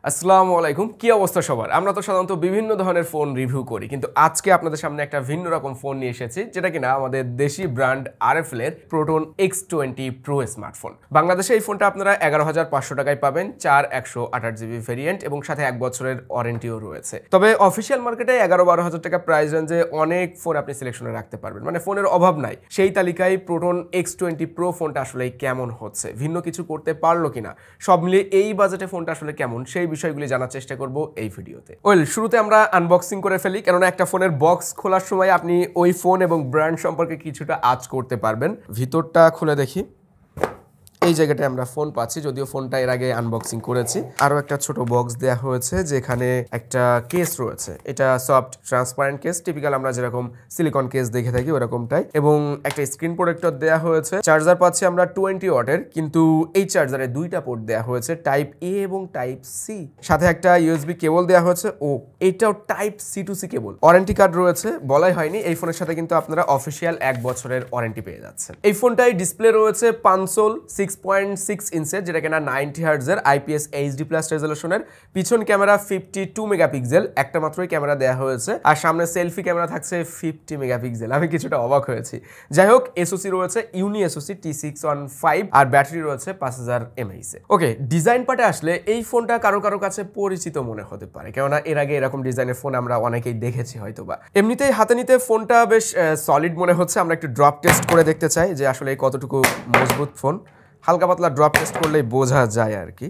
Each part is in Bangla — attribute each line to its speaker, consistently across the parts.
Speaker 1: আসসালামু আলাইকুম, কি অবস্থা সবার? আমরা তো সাধারণত বিভিন্ন ধরনের ফোন রিভিউ করি, কিন্তু আজকে আপনাদের সামনে একটা ভিন্ন রকম ফোন নিয়ে এসেছি, যেটা কিনা আমাদের দেশি ব্র্যান্ড RFL এর Proton X20 Pro স্মার্টফোন। বাংলাদেশে এই ফোনটা আপনারা 11,500 টাকায় পাবেন, 4/128GB ভেরিয়েন্ট এবং সাথে 1 বছরের ওয়ারেন্টিও রয়েছে। তবে অফিসিয়াল মার্কেটে 11-12 হাজার টাকা প্রাইস রেঞ্জে অনেক ফোন আপনি সিলেকশনে রাখতে পারবেন, মানে ফোনের অভাব নাই। সেই তালিকায় Proton X20 Pro ফোনটা আসলে কেমন হচ্ছে, ভিন্ন কিছু করতে পারলো কিনা, সব মিলিয়ে এই বাজেটে ফোনটা আসলে কেমন, সেই বিষয়গুলি জানার চেষ্টা করব এই ভিডিওতে। শুরুতে আমরা আনবক্সিং করে ফেলি, কেননা একটা ফোনের বক্স খোলার সময় আপনি ওই ফোন এবং ব্র্যান্ড সম্পর্কে কিছুটা আঁচ করতে পারবেন। ভিতরটা খুলে দেখি, এই জায়গাটায় আমরা ফোন পাচ্ছি, যদিও ফোনটা এর আগে আনবক্সিং করেছি। আরও একটা ছোট বক্স দেওয়া হয়েছে, যেখানে একটা কেস রয়েছে। এটা সফট ট্রান্সপারেন্ট কেস, টিপিক্যাল আমরা যেরকম সিলিকন কেস দেখে থাকি ওরকমটাই, এবং একটা স্ক্রিন প্রোটেক্টর দেওয়া হয়েছে। চার্জার পাচ্ছি আমরা 20 ওয়াটের, কিন্তু এই চার্জারে দুইটা পোর্ট দেওয়া হয়েছে, টাইপ এ এবং টাইপ সি। সাথে একটা ইউএসবি কেবল দেওয়া হয়েছে, ও এটাও type C to C cable. Warranty card রয়েছে, বলাই হয়নি, এই ফোনের সাথে কিন্তু আপনারা অফিসিয়াল 1 বছরের ওয়ারেন্টি পেয়ে যাচ্ছেন। এই ফোনটাই ডিসপ্লে রয়েছে পানসোল 6.6 ইঞ্চের, যেটা কিনা 90 হার্টজের IPS HD+ রেজলিউশনের। পিছন ক্যামেরা 52 মেগাপিক্সেল, একটা মাত্রই ক্যামেরা দেওয়া হয়েছে, আর সামনে সেলফি ক্যামেরা থাকছে 50 মেগাপিক্সেল। আমি কিছুটা অবাক হয়েছি। যাই হোক, এসওসি রয়েছে ইউনি এসওসি T615, আর ব্যাটারি রয়েছে 5000 mAh। ওকে, ডিজাইন পার্টে আসলে এই ফোনটা কারো কারো কাছে পরিচিত মনে হতে পারে, কেননা এর আগে এরকম ডিজাইনের ফোন আমরা অনেকেই দেখেছি হয়তোবা। এমনিতেই হাতে নিতে ফোনটা বেশ সলিড মনে হচ্ছে। আমরা একটু ড্রপ টেস্ট করে দেখতে চাই যে আসলে কতটুকু মজবুত ফোন। হালকা পাতলা ড্রপ টেস্ট করলেই বোঝা যায় আর কি।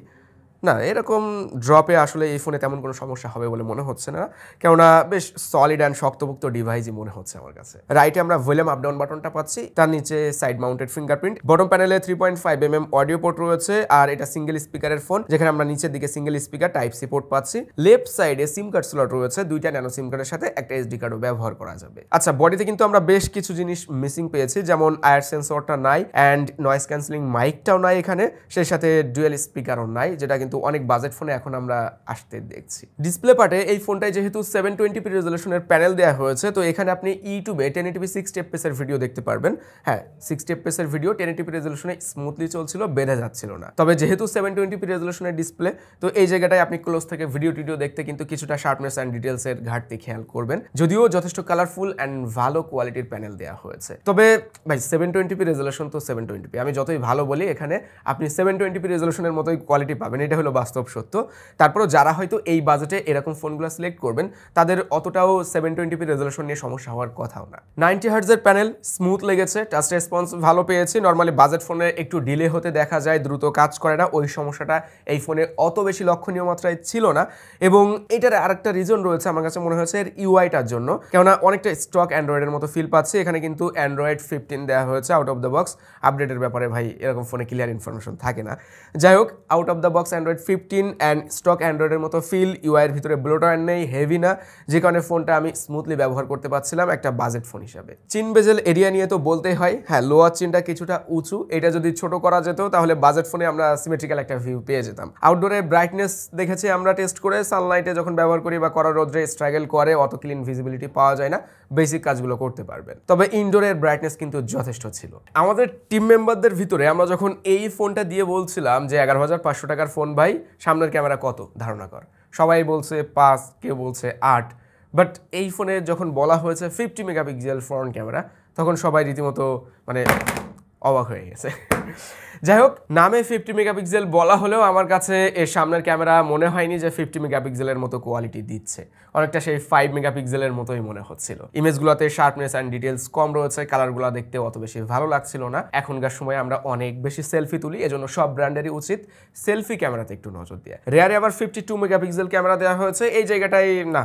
Speaker 1: না, এরকম ড্রপে আসলে এই ফোনে তেমন কোনো সমস্যা হবে বলে মনে হচ্ছে না, কেননা বেশ সলিড অ্যান্ড শক্তপোক্ত ডিভাইসই মনে হচ্ছে আমার কাছে। রাইটে আমরা ভলিউম আপ ডাউন বাটনটা পাচ্ছি, তার নিচে সাইড মাউন্টেড ফিঙ্গারপ্রিন্ট। বটম প্যানেলে 3.5mm অডিও পোর্ট রয়েছে, আর এটা সিঙ্গেল স্পিকারের ফোন, যেখানে আমরা নিচের দিকে single speaker type C port পাচ্ছি। লেফট সাইডে সিম কার্ড স্লট রয়েছে, দুইটা ন্যানো সিম কার্ডের সাথে একটা SD কার্ডও ব্যবহার করা যাবে। আচ্ছা, বডিতে কিন্তু আমরা বেশ কিছু জিনিস মিসিং পেয়েছি, যেমন আয়ার সেন্সরটা নাই, অ্যান্ড নয়েজ ক্যান্সেলিং মাইকটাও নাই এখানে, সেই সাথে ডুয়েল স্পিকারও নাই, যেটা কিন্তু অনেক বাজেট ফোনে এখন আমরা আসতে দেখছি। ডিসপ্লে পার্টে এই ফোনটায় যেহেতু 720p রেজলিউশনের প্যানেল দেওয়া হয়েছে, তো এখানে আপনি ইউটিউবে 1080p 60fps এর ভিডিও দেখতে পারবেন। হ্যাঁ, 60fps এর ভিডিও 1080p রেজলিউশনে স্মুথলি চলছিল, বেড়ে যাচ্ছিল না। তবে যেহেতু 720p রেজলিউশনের ডিসপ্লে, তো এই জায়গাটায় আপনি ক্লোজ থেকে ভিডিও দেখতে কিন্তু কিছুটা শার্পনেস অ্যান্ড ডিটেলস এর ঘাটতি খেয়াল করবেন, যদিও যথেষ্ট কালারফুল অ্যান্ড ভালো কোয়ালিটির প্যানেল দেওয়া হয়েছে। তবে ভাই, 720p রেজলিউশন তো 720p, আমি যতই ভালো বলি, এখানে আপনি 720p রেজলিউশনের মতোই কোয়ালিটি পাবেন, এটা হলো বাস্তব সত্য। তারপরও যারা হয়তো এই বাজেটে এরকম ফোনগুলো সিলেক্ট করবেন, তাদের অতটাও 720p রেজলিউশন নিয়ে সমস্যা হওয়ার কথাও না। 90 হার্টজের প্যানেল, স্মুথ লেগেছে, টাচ রেসপন্স ভালো পেয়েছি। নর্মালি বাজেট ফোনে একটু ডিলে হতে দেখা যায়, দ্রুত কাজ করে না, ওই সমস্যাটা এই ফোনে অত বেশি লক্ষণীয় মাত্রায় ছিল না। এবং এটার আরেকটা রিজন রয়েছে আমার কাছে মনে হয়েছে এর ইউআইটার জন্য, কেননা অনেকটা স্টক অ্যান্ড্রয়েডের মতো ফিল পাচ্ছি। এখানে কিন্তু অ্যান্ড্রয়েড 15 দেওয়া হয়েছে আউট অফ দ্য বক্স। আপডেটের ব্যাপারে ভাই এরকম ফোনে ক্লিয়ার ইনফরমেশন থাকে না। যাই হোক, out of the box Android 15 and stock অ্যান্ড্রয়েডের মতো ফিল। ইউআইয়ের ভিতরে ব্লোটার নেই, হেভি না, যে কারণে ফোনটা আমি স্মুথলি ব্যবহার করতে পারছিলাম একটা বাজেট ফোন হিসাবে। চিন বেজেল এরিয়া নিয়ে তো বলতেই হয়, হ্যাঁ, লোয়ার চিনটা কিছুটা উঁচু, এটা যদি ছোট করা যেত তাহলে বাজেট ফোনে আমরা সিমেট্রিক্যাল একটা ভিউ পেয়ে যেতাম। আউটডোরে ব্রাইটনেস দেখেছি আমরা টেস্ট করে, সানলাইটে যখন ব্যবহার করি বা কড়া রোদ্রে স্ট্রাগল করে, অত ক্লিন ভিজিবিলিটি পাওয়া যায় না, বেসিক কাজগুলো করতে পারবেন। তবে ইনডোরের ব্রাইটনেস কিন্তু যথেষ্ট ছিল। আমাদের টিম মেম্বারদের ভিতরে আমরা যখন এই ফোনটা দিয়ে বলছিলাম যে 11,500 টাকার ফোন ভাই, সামনের ক্যামেরা কত ধারণা কর, সবাই বলছে 5, কেউ বলছে 8, বাট এই ফোনে যখন বলা হয়েছে 50 মেগাপিক্সেল ফ্রন্ট ক্যামেরা, তখন সবাই রীতিমতো মানে অবাক হয়ে গেছে। যাই হোক, নামে 50 মেগাপিক্সেল বলা হলেও আমার কাছে এর সামনের ক্যামেরা মনে হয়নি যে 50 মেগাপিক্সেলের মতো কোয়ালিটি দিচ্ছে, অনেকটা সেই 5 মেগাপিক্সেলের মতোই মনে হচ্ছিল। ইমেজগুলোতে শার্পনেস অ্যান্ড ডিটেলস কম রয়েছে, কালারগুলো দেখতে অত বেশি ভালো লাগছিল না। এখনকার সময় আমরা অনেক বেশি সেলফি তুলি, এজন্য সব ব্র্যান্ডেরই উচিত সেলফি ক্যামেরাতে একটু নজর দেওয়া। রেয়ারে আবার 52 মেগাপিক্সেল ক্যামেরা দেওয়া হয়েছে, এই জায়গাটাই না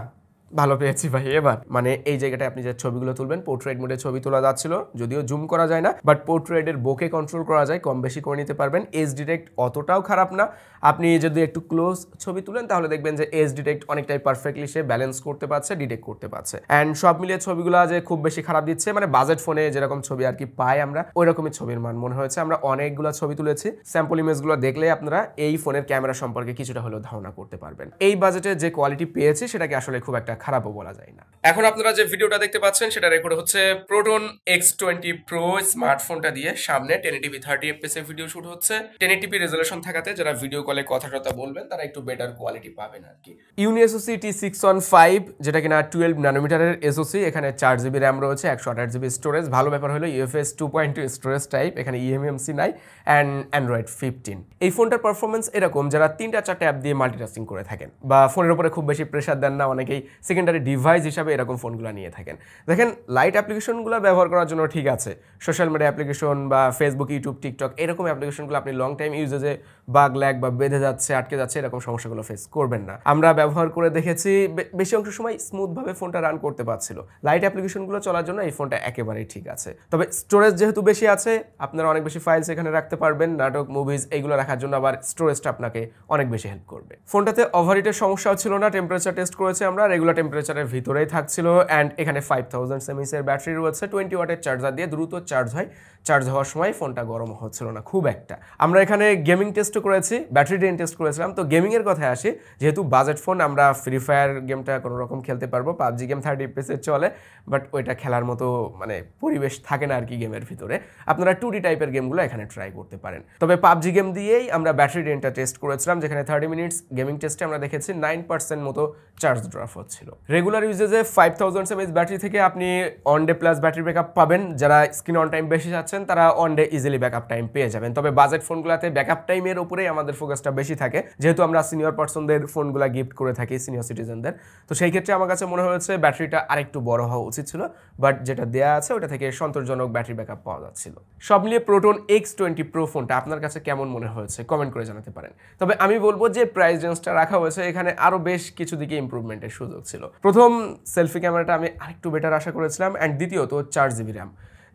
Speaker 1: ভালো পেয়েছি ভাই এবার। মানে এই জায়গাটায় আপনি যে ছবিগুলো তুলবেন, পোর্ট্রেট মোডে ছবি তোলা যাচ্ছিল, যদিও জুম করা যায় না, বাট পোর্ট্রেটের বোকে কন্ট্রোল করা যায়, কম বেশি করে নিতে পারবেন। এজ ডিটেক্ট অতটাও খারাপ না, আপনি যদি একটু ক্লোজ ছবি তুলেন তাহলে দেখবেন যে এজ ডিটেক্ট অনেকটাই পারফেক্টলি সে ব্যালেন্স করতে পারছে, ডিটেক্ট করতে পারছে। অ্যান্ড সব মিলিয়ে ছবিগুলো যে খুব বেশি খারাপ দিচ্ছে, মানে বাজেট ফোনে যেরকম ছবি আর কি পাই আমরা, ওই রকমই ছবির মান মনে হয়েছে। আমরা অনেকগুলো ছবি তুলেছি, স্যাম্পল ইমেজগুলো দেখলে আপনারা এই ফোনের ক্যামেরা সম্পর্কে কিছুটা হলেও ধারণা করতে পারবেন। এই বাজেটে যে কোয়ালিটি পেয়েছি সেটাকে আসলে খুব একটা খারাপও বলা যায় না। এখন আপনারা যে ভিডিওটা দেখতে পাচ্ছেন সেটা রেকর্ড হচ্ছে প্রোটন X20 Pro স্মার্টফোনটা দিয়ে। সামনে 1080p 30fps এর ভিডিও শুট হচ্ছে। 1080p রেজোলিউশন থাকাতে যারা ভিডিও কলে কথা বলবেন তারা একটু বেটার কোয়ালিটি পাবেন আর কি। ইউনিএসওসি T615 যেটা কিনা 12 ন্যানোমিটারের এসওসি, এখানে 4GB র্যাম রয়েছে, 128GB স্টোরেজ। ভালো ব্যাপার হলো UFS 2.2 স্টোরেজ টাইপ, এখানে eMMC নাই, অ্যান্ড অ্যান্ড্রয়েড 15। এই ফোনটার পারফরমেন্স এরকম যারা 3-4টা অ্যাপ দিয়ে মাল্টিটাস্কিং করে থাকেন বা ফোনের উপরে খুব বেশি প্রেশার দেন না, অনেকেই সেকেন্ডারি ডিভাইস হিসাবে এরকম ফোনগুলো নিয়ে থাকেন। দেখেন লাইট অ্যাপ্লিকেশনগুলো ব্যবহার করার জন্য ঠিক আছে, সোশ্যাল মিডিয়া অ্যাপ্লিকেশন বা ফেসবুক, ইউটিউব, টিকটক এরকম অ্যাপ্লিকেশনগুলো আপনি লং টাইম ইউজেজে বাগ ল্যাগ বা বেঁধে যাচ্ছে, আটকে যাচ্ছে, এরকম সমস্যাগুলো ফেস করবেন না। আমরা ব্যবহার করে দেখেছি বেশি অংশ সময় স্মুথভাবে ফোনটা রান করতে পারছিল। লাইট অ্যাপ্লিকেশনগুলো চলার জন্য এই ফোনটা একেবারেই ঠিক আছে। তবে স্টোরেজ যেহেতু বেশি আছে, আপনারা অনেক বেশি ফাইলস এখানে রাখতে পারবেন, নাটক, মুভিজ এইগুলো রাখার জন্য আবার স্টোরেজটা আপনাকে অনেক বেশি হেল্প করবে। ফোনটাতে ওভারহিটের সমস্যাও ছিল না, টেম্পারেচার টেস্ট করেছি আমরা, রেগুলার টেম্পারেচারের ভিতরেই থাকছিল। অ্যান্ড এখানে 5000 mAh এর ব্যাটারি রয়েছে, 20 ওয়াটের চার্জার দিয়ে দ্রুত চার্জ হয়। চার্জ হওয়ার সময় ফোনটা গরম হচ্ছিল না খুব একটা। আমরা এখানে গেমিং টেস্টও করেছি, ব্যাটারি ড্রেন টেস্ট করেছিলাম। তো গেমিংয়ের কথায় আসি, যেহেতু বাজেট ফোন, আমরা ফ্রি ফায়ার গেমটা কোনো রকম খেলতে পারবো, পাবজি গেম 30fps চলে, বাট ওইটা খেলার মতো মানে পরিবেশ থাকে না আর কি গেমের ভিতরে। আপনারা 2D টাইপের গেমগুলো এখানে ট্রাই করতে পারেন। তবে পাবজি গেম দিয়েই আমরা ব্যাটারি ড্রেনটা টেস্ট করেছিলাম, যেখানে 30 মিনিটস গেমিং টেস্টে আমরা দেখেছি 9% মতো চার্জ ড্রপ হচ্ছিল। রেগুলার ইউজেজে 5000 mAh ব্যাটারি থেকে আপনি on day plus battery backup পাবেন। যারা স্ক্রিন অন টাইম বেশি যাচ্ছেন তারা on day easily backup time পেয়ে যাবেন। তবে বাজেট ফোনগুলোতে ব্যাকআপ টাইমের উপরেই আমাদের ফোকাসটা বেশি থাকে, যেহেতু আমরা সিনিয়র পার্সনদের ফোনগুলো গিফট করে থাকি, সিনিয়র সিটিজেনদের। তো সেই ক্ষেত্রে আমার কাছে মনে হয়েছে ব্যাটারিটা আরেকটু বড় হওয়া উচিত ছিল, বাট যেটা দেয়া আছে ওটা থেকে সন্তোষজনক ব্যাটারি ব্যাকআপ পাওয়া যাচ্ছিল। সব মিলিয়ে প্রোটন X20 Pro ফোনটা আপনার কাছে কেমন মনে হয়েছে কমেন্ট করে জানাতে পারেন। তবে আমি বলবো যে প্রাইস রেঞ্জটা রাখা হয়েছে এখানে আরও বেশ কিছু দিকে ইমপ্রুভমেন্টের সুযোগ ছিল। প্রথম, সেলফি ক্যামেরাটা আমি আরেকটু বেটার আশা করেছিলাম, অ্যান্ড দ্বিতীয়ত 4GB র্যাম।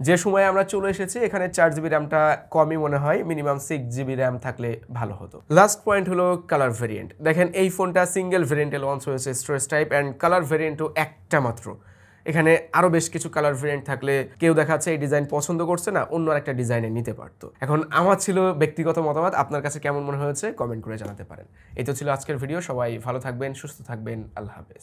Speaker 1: যে সময় আমরা চলে এসেছি এখানে 4GB র্যামটা কমই মনে হয়, মিনিমাম 6GB র্যাম থাকলে ভালো হতো। লাস্ট পয়েন্ট হলো কালার ভেরিয়েন্ট। দেখেন এই ফোনটা সিঙ্গেল ভেরিয়েন্টে লঞ্চ হয়েছে, স্টোরেজ টাইপ, অ্যান্ড কালার ভেরিয়েন্টও একটা মাত্র। এখানে আরও বেশ কিছু কালার ভেরিয়েন্ট থাকলে কেউ দেখাচ্ছে এই ডিজাইন পছন্দ করছে না, অন্য একটা ডিজাইনে নিতে পারতো। এখন আমার ছিল ব্যক্তিগত মতামত, আপনার কাছে কেমন মনে হয়েছে কমেন্ট করে জানাতে পারেন। এই তো ছিল আজকের ভিডিও। সবাই ভালো থাকবেন, সুস্থ থাকবেন, আল্লাহ হাফেজ।